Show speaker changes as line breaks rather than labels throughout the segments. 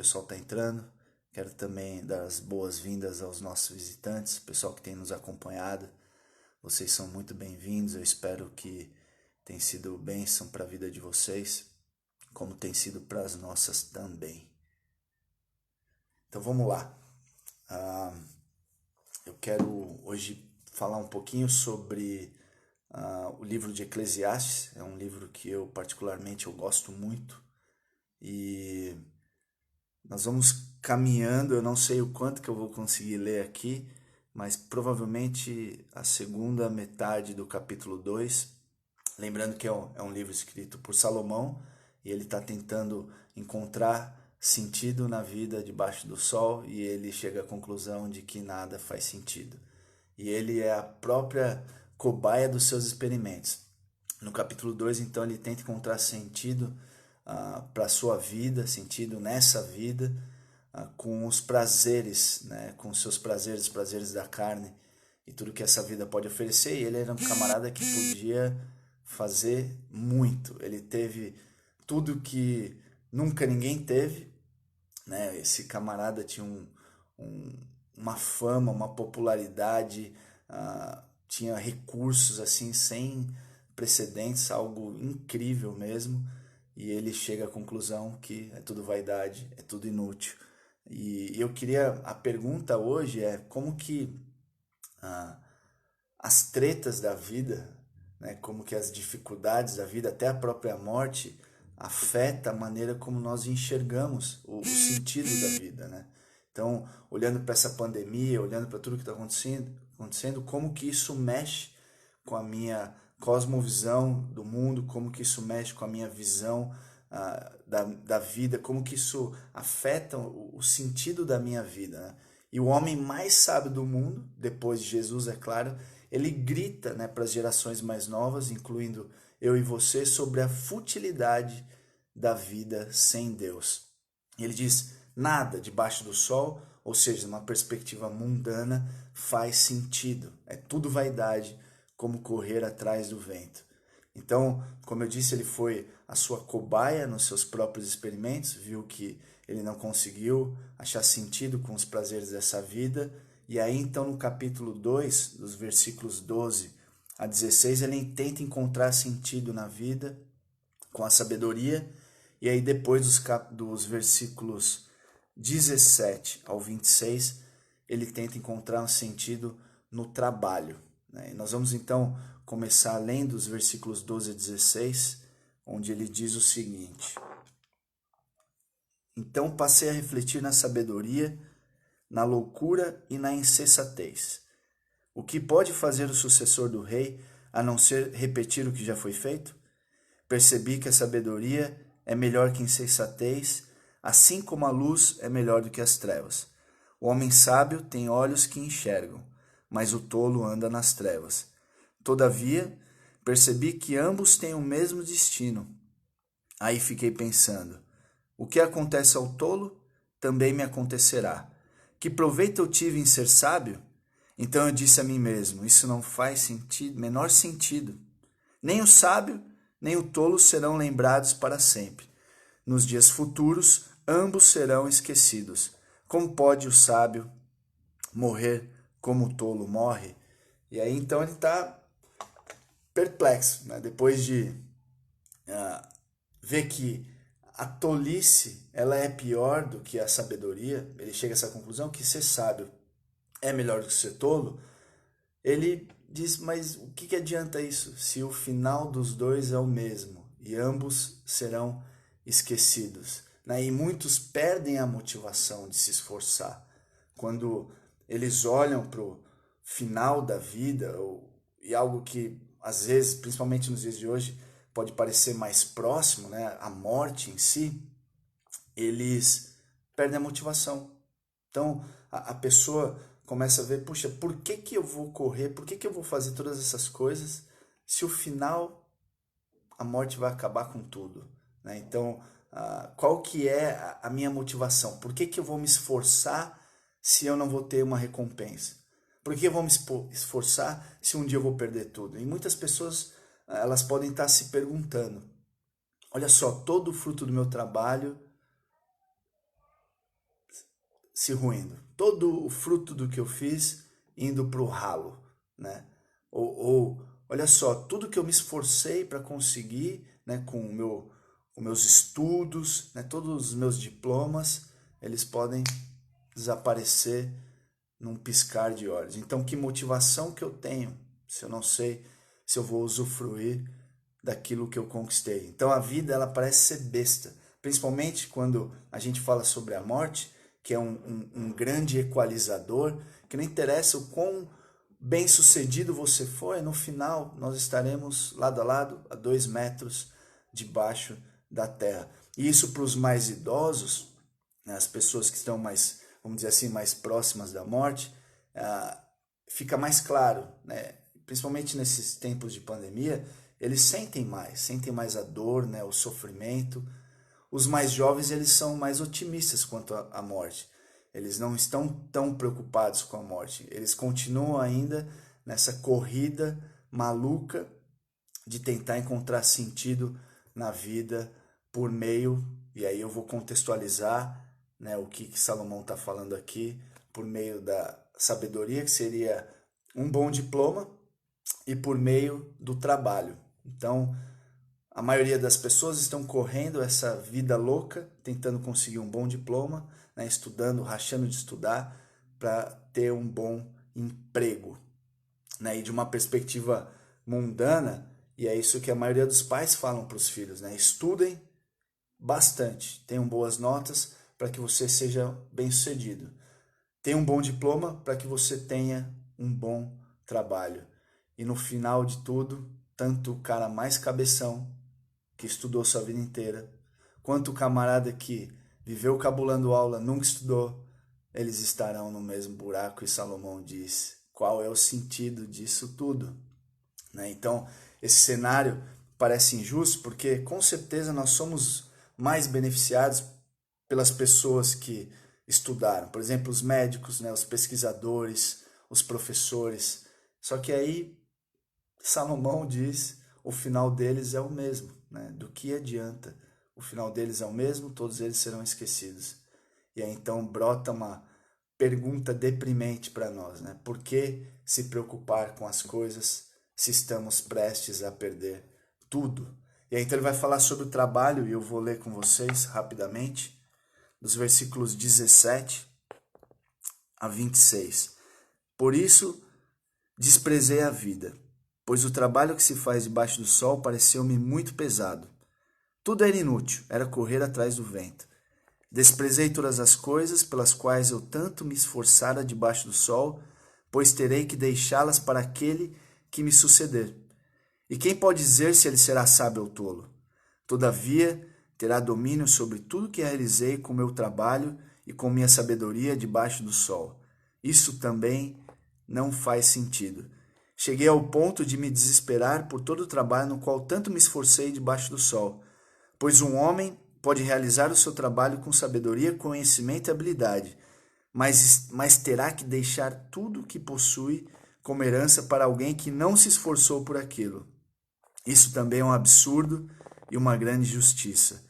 pessoal está entrando. Quero também dar as boas-vindas aos nossos visitantes, pessoal que tem nos acompanhado. Vocês são muito bem-vindos. Eu espero que tenha sido bênção para a vida de vocês, como tem sido para as nossas também. Então vamos lá. Eu quero hoje falar um pouquinho sobre o livro de Eclesiastes. É um livro que eu particularmente gosto muito e nós vamos caminhando. Eu não sei o quanto que eu vou conseguir ler aqui, mas provavelmente a segunda metade do capítulo 2. Lembrando que é um livro escrito por Salomão e ele está tentando encontrar sentido na vida debaixo do sol e ele chega à conclusão de que nada faz sentido. E ele é a própria cobaia dos seus experimentos. No capítulo 2, então, ele tenta encontrar sentido para a sua vida, sentido nessa vida, com os prazeres, né? Com os seus prazeres, os prazeres da carne e tudo que essa vida pode oferecer. E ele era um camarada que podia fazer muito. Ele teve tudo que nunca ninguém teve, né? Esse camarada tinha uma fama, uma popularidade, tinha recursos assim sem precedentes, algo incrível mesmo. E ele chega à conclusão que é tudo vaidade, é tudo inútil. E eu queria, a pergunta hoje é como que as tretas da vida, né, como que as dificuldades da vida, até a própria morte, afeta a maneira como nós enxergamos o sentido da vida, né? Então, olhando para essa pandemia, olhando para tudo que está acontecendo, como que isso mexe com a minha cosmovisão do mundo, como que isso mexe com a minha visão da vida, como que isso afeta o sentido da minha vida, né? E o homem mais sábio do mundo, depois de Jesus, é claro, ele grita, né, para as gerações mais novas, incluindo eu e você, sobre a futilidade da vida sem Deus. Ele diz: nada debaixo do sol, ou seja, numa perspectiva mundana, faz sentido. É tudo vaidade, como correr atrás do vento. Então, como eu disse, ele foi a sua cobaia nos seus próprios experimentos, viu que ele não conseguiu achar sentido com os prazeres dessa vida. E aí, então, no capítulo 2, dos versículos 12 a 16, ele tenta encontrar sentido na vida com a sabedoria. E aí, depois dos versículos 17 ao 26, ele tenta encontrar um sentido no trabalho, né? E nós vamos, então, começar lendo os versículos 12 a 16, onde ele diz o seguinte: então passei a refletir na sabedoria, na loucura e na insensatez. O que pode fazer o sucessor do rei, a não ser repetir o que já foi feito? Percebi que a sabedoria é melhor que a insensatez, assim como a luz é melhor do que as trevas. O homem sábio tem olhos que enxergam, mas o tolo anda nas trevas. Todavia, percebi que ambos têm o mesmo destino. Aí fiquei pensando: o que acontece ao tolo, também me acontecerá. Que proveito eu tive em ser sábio? Então eu disse a mim mesmo: isso não faz sentido, menor sentido. Nem o sábio, nem o tolo serão lembrados para sempre. Nos dias futuros, ambos serão esquecidos. Como pode o sábio morrer como o tolo morre? E aí então ele está perplexo, né? Depois de ver que a tolice ela é pior do que a sabedoria, ele chega a essa conclusão que ser sábio é melhor do que ser tolo. Ele diz: mas o que adianta isso se o final dos dois é o mesmo e ambos serão esquecidos, né? E muitos perdem a motivação de se esforçar quando eles olham para o final da vida, e algo que às vezes, principalmente nos dias de hoje, pode parecer mais próximo, né? A morte em si, eles perdem a motivação. Então a pessoa começa a ver: puxa, por que que eu vou correr? Por que que eu vou fazer todas essas coisas se o final a morte vai acabar com tudo, né? Então, qual que é a minha motivação? Por que que eu vou me esforçar se eu não vou ter uma recompensa? Por que eu vou me esforçar se um dia eu vou perder tudo? E muitas pessoas, elas podem estar se perguntando: olha só, todo o fruto do meu trabalho se ruindo, todo o fruto do que eu fiz indo para o ralo, né? Ou olha só, tudo que eu me esforcei para conseguir, né, com meus estudos, né, todos os meus diplomas, eles podem desaparecer num piscar de olhos. Então, que motivação que eu tenho se eu não sei se eu vou usufruir daquilo que eu conquistei? Então, a vida, ela parece ser besta, principalmente quando a gente fala sobre a morte, que é um grande equalizador, que não interessa o quão bem sucedido você foi, no final nós estaremos lado a lado, a 2 metros debaixo da terra. E isso para os mais idosos, né, as pessoas que estão mais, vamos dizer assim, mais próximas da morte, fica mais claro, né? Principalmente nesses tempos de pandemia, eles sentem mais a dor, né, o sofrimento. Os mais jovens, eles são mais otimistas quanto à morte. Eles não estão tão preocupados com a morte. Eles continuam ainda nessa corrida maluca de tentar encontrar sentido na vida por meio, e aí eu vou contextualizar, né, o que Salomão está falando aqui, por meio da sabedoria, que seria um bom diploma, e por meio do trabalho. Então, a maioria das pessoas estão correndo essa vida louca, tentando conseguir um bom diploma, né, estudando, rachando de estudar, para ter um bom emprego. Né? E de uma perspectiva mundana, e é isso que a maioria dos pais falam para os filhos, né? Estudem bastante, tenham boas notas para que você seja bem-sucedido. Tenha um bom diploma para que você tenha um bom trabalho. E no final de tudo, tanto o cara mais cabeção, que estudou sua vida inteira, quanto o camarada que viveu cabulando aula, nunca estudou, eles estarão no mesmo buraco. E Salomão diz: qual é o sentido disso tudo? Né? Então, esse cenário parece injusto porque, com certeza, nós somos mais beneficiados pelas pessoas que estudaram. Por exemplo, os médicos, né, os pesquisadores, os professores. Só que aí, Salomão diz, o final deles é o mesmo. Né? Do que adianta? O final deles é o mesmo, todos eles serão esquecidos. E aí então brota uma pergunta deprimente para nós, né? Por que se preocupar com as coisas se estamos prestes a perder tudo? E aí então ele vai falar sobre o trabalho, e eu vou ler com vocês rapidamente, dos versículos 17 a 26. Por isso desprezei a vida, pois o trabalho que se faz debaixo do sol pareceu-me muito pesado. Tudo era inútil, era correr atrás do vento. Desprezei todas as coisas pelas quais eu tanto me esforçara debaixo do sol, pois terei que deixá-las para aquele que me suceder. E quem pode dizer se ele será sábio ou tolo? Todavia, terá domínio sobre tudo que realizei com meu trabalho e com minha sabedoria debaixo do sol. Isso também não faz sentido. Cheguei ao ponto de me desesperar por todo o trabalho no qual tanto me esforcei debaixo do sol. Pois um homem pode realizar o seu trabalho com sabedoria, conhecimento e habilidade, mas terá que deixar tudo o que possui como herança para alguém que não se esforçou por aquilo. Isso também é um absurdo e uma grande injustiça.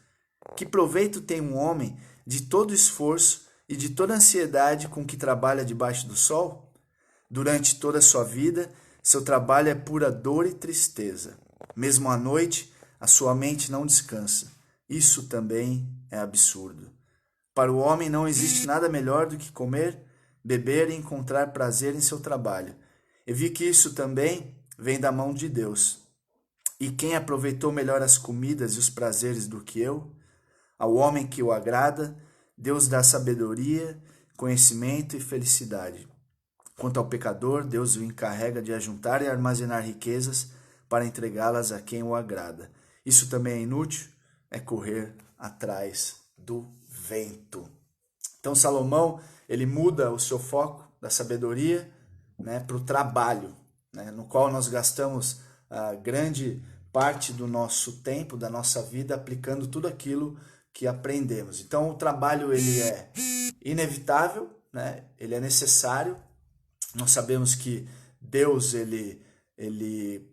Que proveito tem um homem de todo esforço e de toda ansiedade com que trabalha debaixo do sol? Durante toda a sua vida, seu trabalho é pura dor e tristeza. Mesmo à noite, a sua mente não descansa. Isso também é absurdo. Para o homem não existe nada melhor do que comer, beber e encontrar prazer em seu trabalho. Eu vi que isso também vem da mão de Deus. E quem aproveitou melhor as comidas e os prazeres do que eu? Ao homem que o agrada, Deus dá sabedoria, conhecimento e felicidade. Quanto ao pecador, Deus o encarrega de ajuntar e armazenar riquezas para entregá-las a quem o agrada. Isso também é inútil, é correr atrás do vento. Então Salomão, ele muda o seu foco da sabedoria, né, para o trabalho, né, no qual nós gastamos a grande parte do nosso tempo, da nossa vida, aplicando tudo aquilo que aprendemos. Então o trabalho, ele é inevitável, né, ele é necessário. Nós sabemos que Deus, ele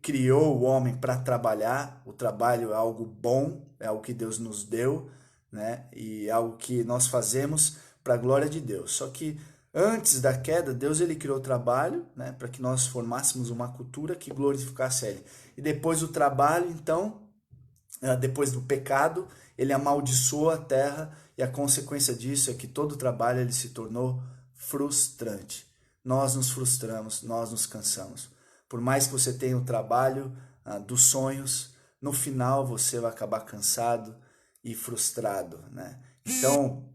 criou o homem para trabalhar. O trabalho é algo bom, é algo que Deus nos deu, né? E é algo que nós fazemos para a glória de Deus. Só que antes da queda, Deus ele criou o trabalho, né, para que nós formássemos uma cultura que glorificasse Ele. E depois do trabalho, então, depois do pecado, ele amaldiçoou a terra e a consequência disso é que todo o trabalho ele se tornou frustrante. Nós nos frustramos, nós nos cansamos. Por mais que você tenha o trabalho dos sonhos, no final você vai acabar cansado e frustrado, né? Então,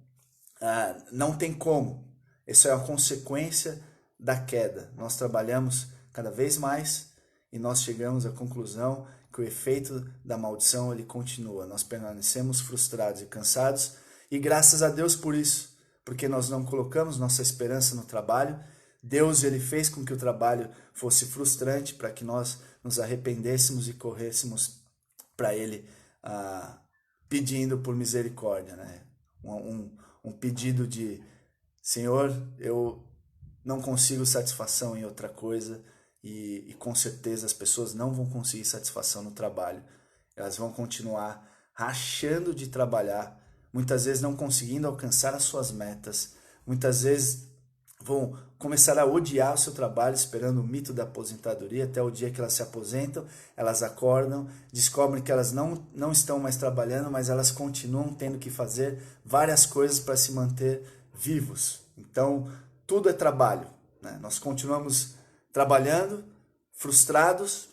não tem como. Isso é a consequência da queda. Nós trabalhamos cada vez mais e nós chegamos à conclusão que o efeito da maldição ele continua. Nós permanecemos frustrados e cansados e graças a Deus por isso, porque nós não colocamos nossa esperança no trabalho. Deus ele fez com que o trabalho fosse frustrante para que nós nos arrependêssemos e corrêssemos para Ele pedindo por misericórdia, né? Um pedido de Senhor, eu não consigo satisfação em outra coisa e com certeza as pessoas não vão conseguir satisfação no trabalho. Elas vão continuar rachando de trabalhar, muitas vezes não conseguindo alcançar as suas metas, muitas vezes vão começar a odiar o seu trabalho, esperando o mito da aposentadoria, até o dia que elas se aposentam, elas acordam, descobrem que elas não estão mais trabalhando, mas elas continuam tendo que fazer várias coisas para se manter vivos. Então, tudo é trabalho, né? Nós continuamos trabalhando, frustrados,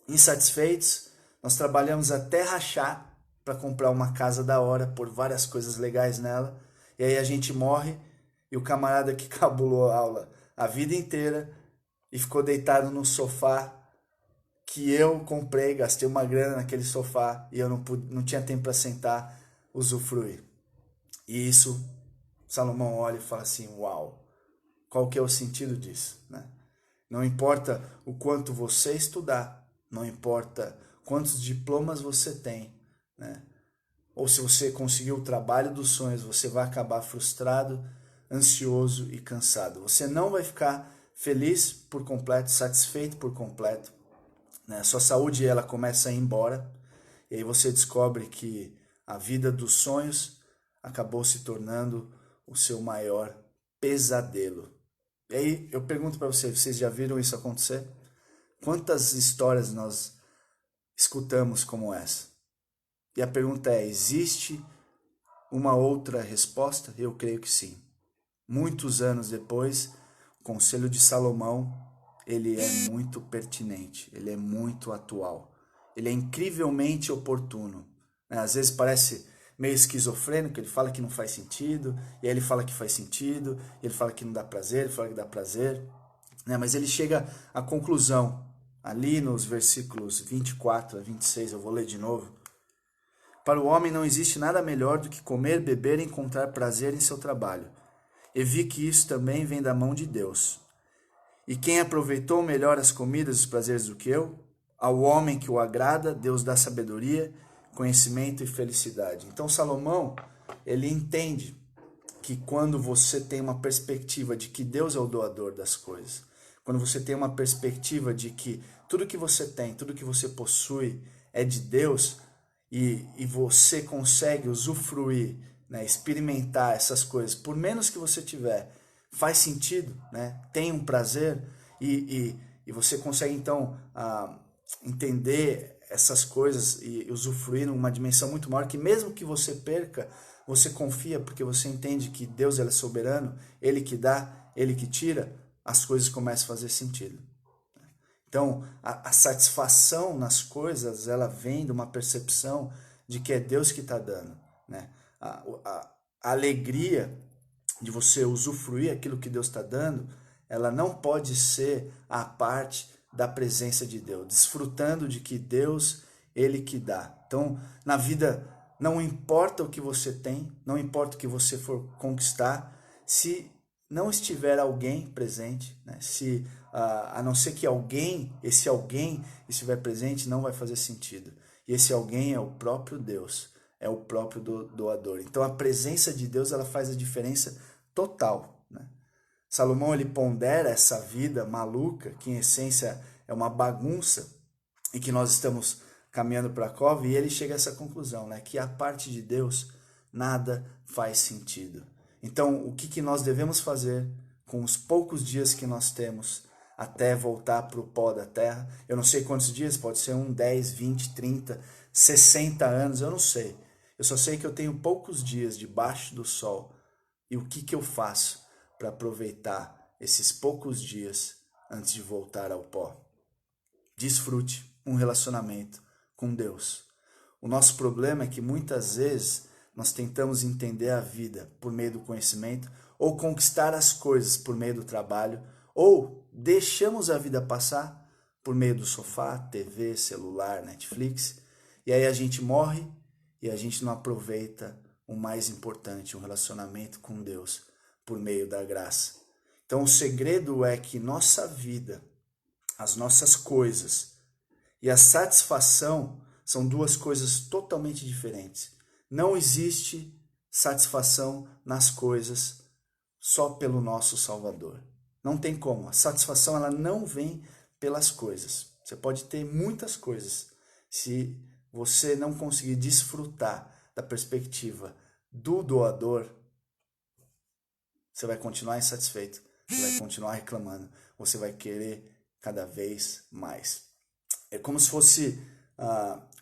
insatisfeitos, nós trabalhamos até rachar para comprar uma casa da hora, por várias coisas legais nela, e aí a gente morre, e o camarada que cabulou a aula a vida inteira e ficou deitado no sofá que eu comprei, gastei uma grana naquele sofá e eu não tinha tempo para sentar, usufruir. E isso, Salomão olha e fala assim, uau, qual que é o sentido disso, né? Não importa o quanto você estudar, não importa quantos diplomas você tem, né? Ou se você conseguiu o trabalho dos sonhos, você vai acabar frustrado, ansioso e cansado. Você não vai ficar feliz por completo, satisfeito por completo, né? Sua saúde ela começa a ir embora e aí você descobre que a vida dos sonhos acabou se tornando o seu maior pesadelo. E aí eu pergunto para vocês já viram isso acontecer? Quantas histórias nós escutamos como essa? E a pergunta é, existe uma outra resposta? Eu creio que sim. Muitos anos depois, o Conselho de Salomão, ele é muito pertinente, ele é muito atual, ele é incrivelmente oportuno, né? Às vezes parece meio esquizofrênico, ele fala que não faz sentido, e aí ele fala que faz sentido, ele fala que não dá prazer, ele fala que dá prazer, né? Mas ele chega à conclusão, ali nos versículos 24 a 26, eu vou ler de novo. Para o homem não existe nada melhor do que comer, beber e encontrar prazer em seu trabalho. E vi que isso também vem da mão de Deus. E quem aproveitou melhor as comidas e os prazeres do que eu? Ao homem que o agrada, Deus dá sabedoria, conhecimento e felicidade. Então Salomão, ele entende que quando você tem uma perspectiva de que Deus é o doador das coisas, quando você tem uma perspectiva de que tudo que você tem, tudo que você possui é de Deus, e você consegue usufruir, né, experimentar essas coisas, por menos que você tiver, faz sentido, né, tem um prazer, e você consegue então entender essas coisas e usufruir numa dimensão muito maior, que mesmo que você perca, você confia, porque você entende que Deus ele é soberano, Ele que dá, Ele que tira, as coisas começam a fazer sentido. Então, a satisfação nas coisas, ela vem de uma percepção de que é Deus que está dando, né? A alegria de você usufruir aquilo que Deus está dando, ela não pode ser a parte da presença de Deus, desfrutando de que Deus, Ele que dá. Então, na vida, não importa o que você tem, não importa o que você for conquistar, se não estiver alguém presente, né? Se a não ser que esse alguém estiver presente, não vai fazer sentido. E esse alguém é o próprio Deus, é o próprio doador. Então a presença de Deus ela faz a diferença total, né? Salomão ele pondera essa vida maluca, que em essência é uma bagunça, e que nós estamos caminhando para a cova, e ele chega a essa conclusão, né? Que a parte de Deus nada faz sentido. Então, o que nós devemos fazer com os poucos dias que nós temos até voltar para o pó da terra? Eu não sei quantos dias, pode ser 10, 20, 30, 60 anos, eu não sei. Eu só sei que eu tenho poucos dias debaixo do sol. E o que eu faço para aproveitar esses poucos dias antes de voltar ao pó? Desfrute um relacionamento com Deus. O nosso problema é que muitas vezes nós tentamos entender a vida por meio do conhecimento, ou conquistar as coisas por meio do trabalho, ou deixamos a vida passar por meio do sofá, TV, celular, Netflix, e aí a gente morre e a gente não aproveita o mais importante, um relacionamento com Deus por meio da graça. Então o segredo é que nossa vida, as nossas coisas e a satisfação são duas coisas totalmente diferentes. Não existe satisfação nas coisas só pelo nosso Salvador. Não tem como. A satisfação ela não vem pelas coisas. Você pode ter muitas coisas. Se você não conseguir desfrutar da perspectiva do doador, você vai continuar insatisfeito. Você vai continuar reclamando. Você vai querer cada vez mais. É como se fosse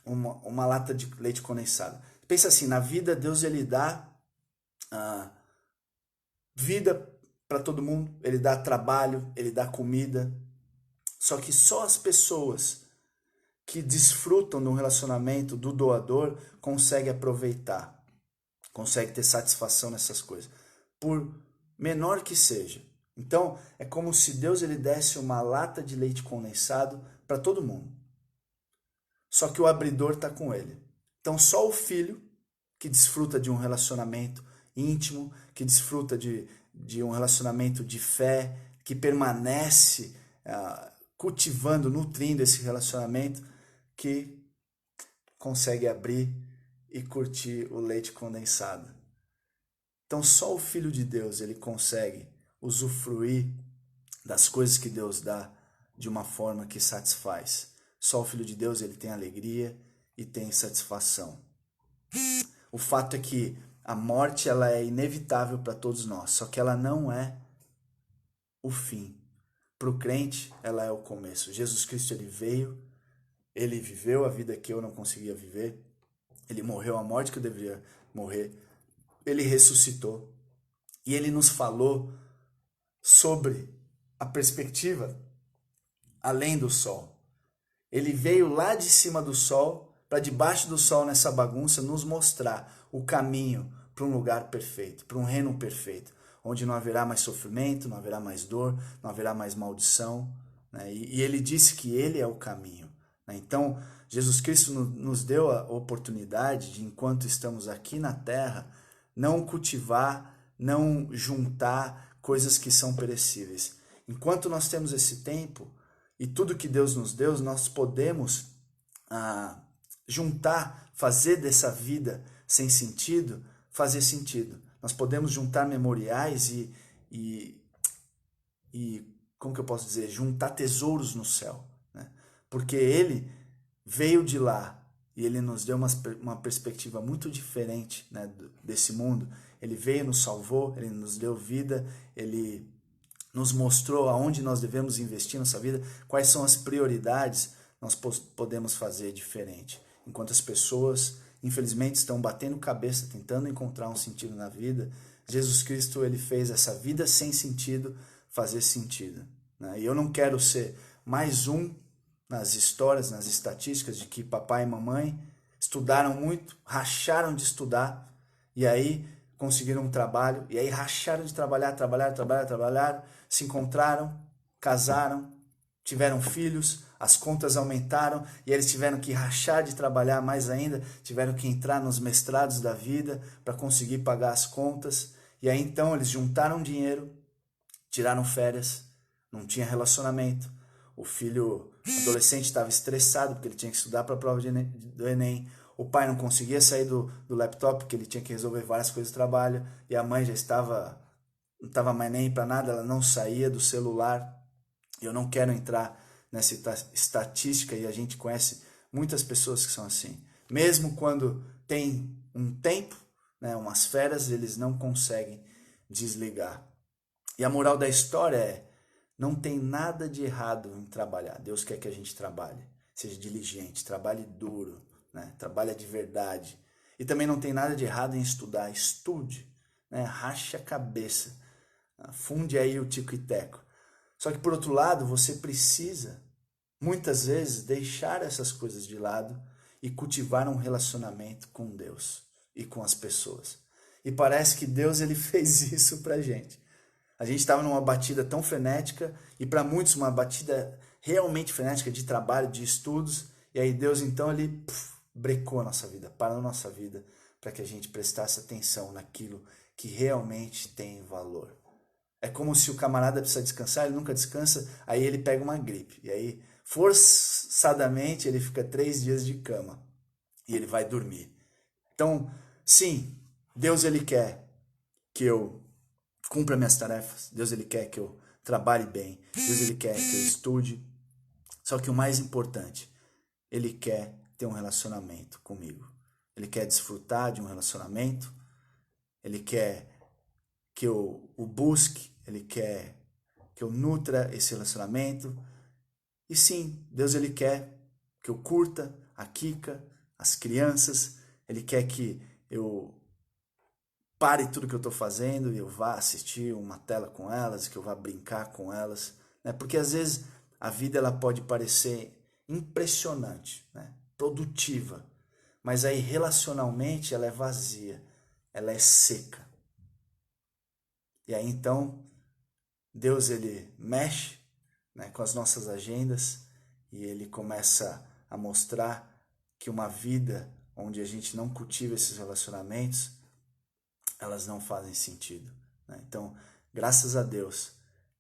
uma lata de leite condensado. Pensa assim, na vida Deus ele dá vida para todo mundo, ele dá trabalho, ele dá comida. Só que só as pessoas que desfrutam do relacionamento do doador conseguem aproveitar, conseguem ter satisfação nessas coisas, por menor que seja. Então, é como se Deus ele desse uma lata de leite condensado para todo mundo. Só que o abridor está com ele. Então, só o filho que desfruta de um relacionamento íntimo, que desfruta de um relacionamento de fé, que permanece cultivando, nutrindo esse relacionamento, que consegue abrir e curtir o leite condensado. Então, só o Filho de Deus ele consegue usufruir das coisas que Deus dá de uma forma que satisfaz. Só o Filho de Deus ele tem alegria e tem satisfação. O fato é que a morte ela é inevitável para todos nós, só que ela não é o fim. Para o crente, ela é o começo. Jesus Cristo ele veio, ele viveu a vida que eu não conseguia viver, ele morreu a morte que eu deveria morrer, ele ressuscitou e ele nos falou sobre a perspectiva além do sol. Ele veio lá de cima do sol, para debaixo do sol nessa bagunça, nos mostrar o caminho para um lugar perfeito, para um reino perfeito, onde não haverá mais sofrimento, não haverá mais dor, não haverá mais maldição. Né? E ele disse que ele é o caminho. Né? Então, Jesus Cristo nos deu a oportunidade de, enquanto estamos aqui na terra, não cultivar, não juntar coisas que são perecíveis. Enquanto nós temos esse tempo, e tudo que Deus nos deu, nós podemos juntar, fazer dessa vida sem sentido, fazer sentido. Nós podemos juntar memoriais e como que eu posso dizer, juntar tesouros no céu. Né? Porque Ele veio de lá e Ele nos deu uma perspectiva muito diferente, né, desse mundo. Ele veio, nos salvou, Ele nos deu vida, Ele nos mostrou aonde nós devemos investir nossa vida, quais são as prioridades nós podemos fazer diferente. Enquanto as pessoas, infelizmente, estão batendo cabeça, tentando encontrar um sentido na vida, Jesus Cristo ele fez essa vida sem sentido fazer sentido. Né? E eu não quero ser mais um nas histórias, nas estatísticas de que papai e mamãe estudaram muito, racharam de estudar, e aí conseguiram um trabalho, e aí racharam de trabalhar, se encontraram, casaram, tiveram filhos, as contas aumentaram, e eles tiveram que rachar de trabalhar mais ainda, tiveram que entrar nos mestrados da vida para conseguir pagar as contas, e aí então eles juntaram dinheiro, tiraram férias, não tinha relacionamento, o filho adolescente estava estressado porque ele tinha que estudar para a prova do Enem, o pai não conseguia sair do laptop porque ele tinha que resolver várias coisas do trabalho, e a mãe já não estava mais nem para nada, ela não saía do celular. Eu não quero entrar nessa estatística, e a gente conhece muitas pessoas que são assim. Mesmo quando tem um tempo, né, umas férias, eles não conseguem desligar. E a moral da história é: não tem nada de errado em trabalhar. Deus quer que a gente trabalhe, seja diligente, trabalhe duro, né? Trabalhe de verdade. E também não tem nada de errado em estudar. Estude, né? Rache a cabeça, funde aí o tico e teco. Só que, por outro lado, você precisa, muitas vezes, deixar essas coisas de lado e cultivar um relacionamento com Deus e com as pessoas. E parece que Deus ele fez isso pra gente. A gente estava numa batida tão frenética, e para muitos uma batida realmente frenética de trabalho, de estudos, e aí Deus então ele brecou a nossa vida, parou a nossa vida, para que a gente prestasse atenção naquilo que realmente tem valor. É como se o camarada precisa descansar, ele nunca descansa, aí ele pega uma gripe, e aí forçadamente ele fica 3 dias de cama, e ele vai dormir. Então, sim, Deus ele quer que eu cumpra minhas tarefas. Deus ele quer que eu trabalhe bem. Deus ele quer que eu estude. Só que o mais importante, ele quer ter um relacionamento comigo. Ele quer desfrutar de um relacionamento. Ele quer que eu o busque. Ele quer que eu nutra esse relacionamento. E sim, Deus ele quer que eu curta a Kika, as crianças. Ele quer que eu pare tudo que eu estou fazendo e eu vá assistir uma tela com elas, que eu vá brincar com elas, né? Porque às vezes a vida ela pode parecer impressionante, né? Produtiva, mas aí relacionalmente ela é vazia, ela é seca. E aí então Deus ele mexe, né, com as nossas agendas e ele começa a mostrar que uma vida onde a gente não cultiva esses relacionamentos elas não fazem sentido, né? Então, graças a Deus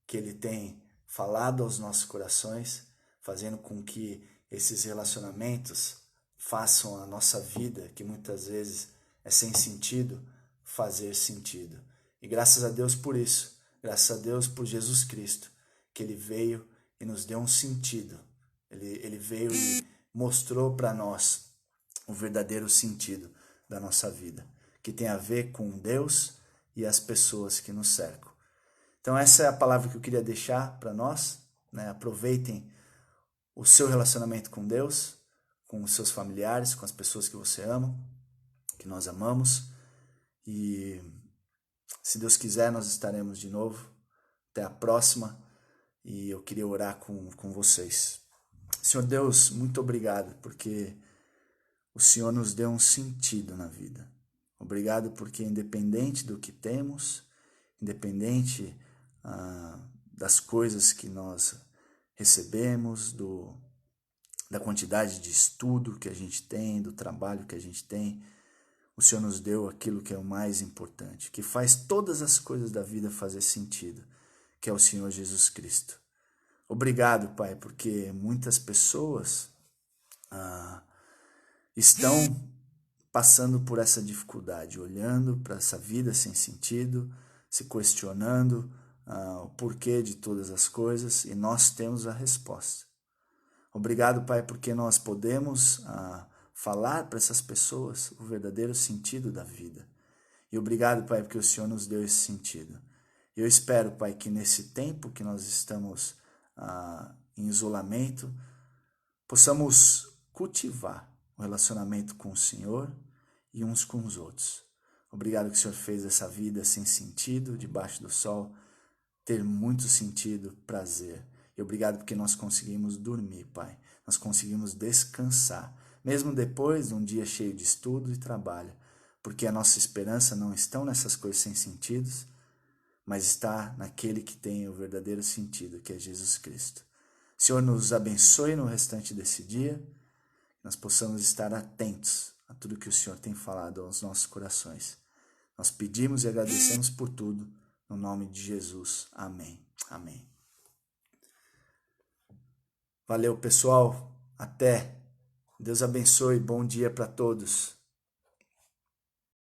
que Ele tem falado aos nossos corações, fazendo com que esses relacionamentos façam a nossa vida, que muitas vezes é sem sentido, fazer sentido. E graças a Deus por isso, graças a Deus por Jesus Cristo, que Ele veio e nos deu um sentido. Ele veio e mostrou para nós o verdadeiro sentido da nossa vida, que tem a ver com Deus e as pessoas que nos cercam. Então essa é a palavra que eu queria deixar para nós, né? Aproveitem o seu relacionamento com Deus, com os seus familiares, com as pessoas que você ama, que nós amamos. E se Deus quiser, nós estaremos de novo. Até a próxima. E eu queria orar com vocês. Senhor Deus, muito obrigado, porque o Senhor nos deu um sentido na vida. Obrigado porque independente do que temos, independente das coisas que nós recebemos, da quantidade de estudo que a gente tem, do trabalho que a gente tem, o Senhor nos deu aquilo que é o mais importante, que faz todas as coisas da vida fazer sentido, que é o Senhor Jesus Cristo. Obrigado, Pai, porque muitas pessoas estão passando por essa dificuldade, olhando para essa vida sem sentido, se questionando o porquê de todas as coisas, e nós temos a resposta. Obrigado, Pai, porque nós podemos falar para essas pessoas o verdadeiro sentido da vida. E obrigado, Pai, porque o Senhor nos deu esse sentido. Eu espero, Pai, que nesse tempo que nós estamos em isolamento, possamos cultivar o relacionamento com o Senhor e uns com os outros. Obrigado que o Senhor fez essa vida sem sentido, debaixo do sol, ter muito sentido, prazer. E obrigado porque nós conseguimos dormir, Pai. Nós conseguimos descansar, mesmo depois de um dia cheio de estudo e trabalho, porque a nossa esperança não está nessas coisas sem sentidos, mas está naquele que tem o verdadeiro sentido, que é Jesus Cristo. Senhor, nos abençoe no restante desse dia, que nós possamos estar atentos a tudo que o Senhor tem falado aos nossos corações. Nós pedimos e agradecemos por tudo, no nome de Jesus. Amém. Amém. Valeu, pessoal. Até. Deus abençoe. Bom dia para todos.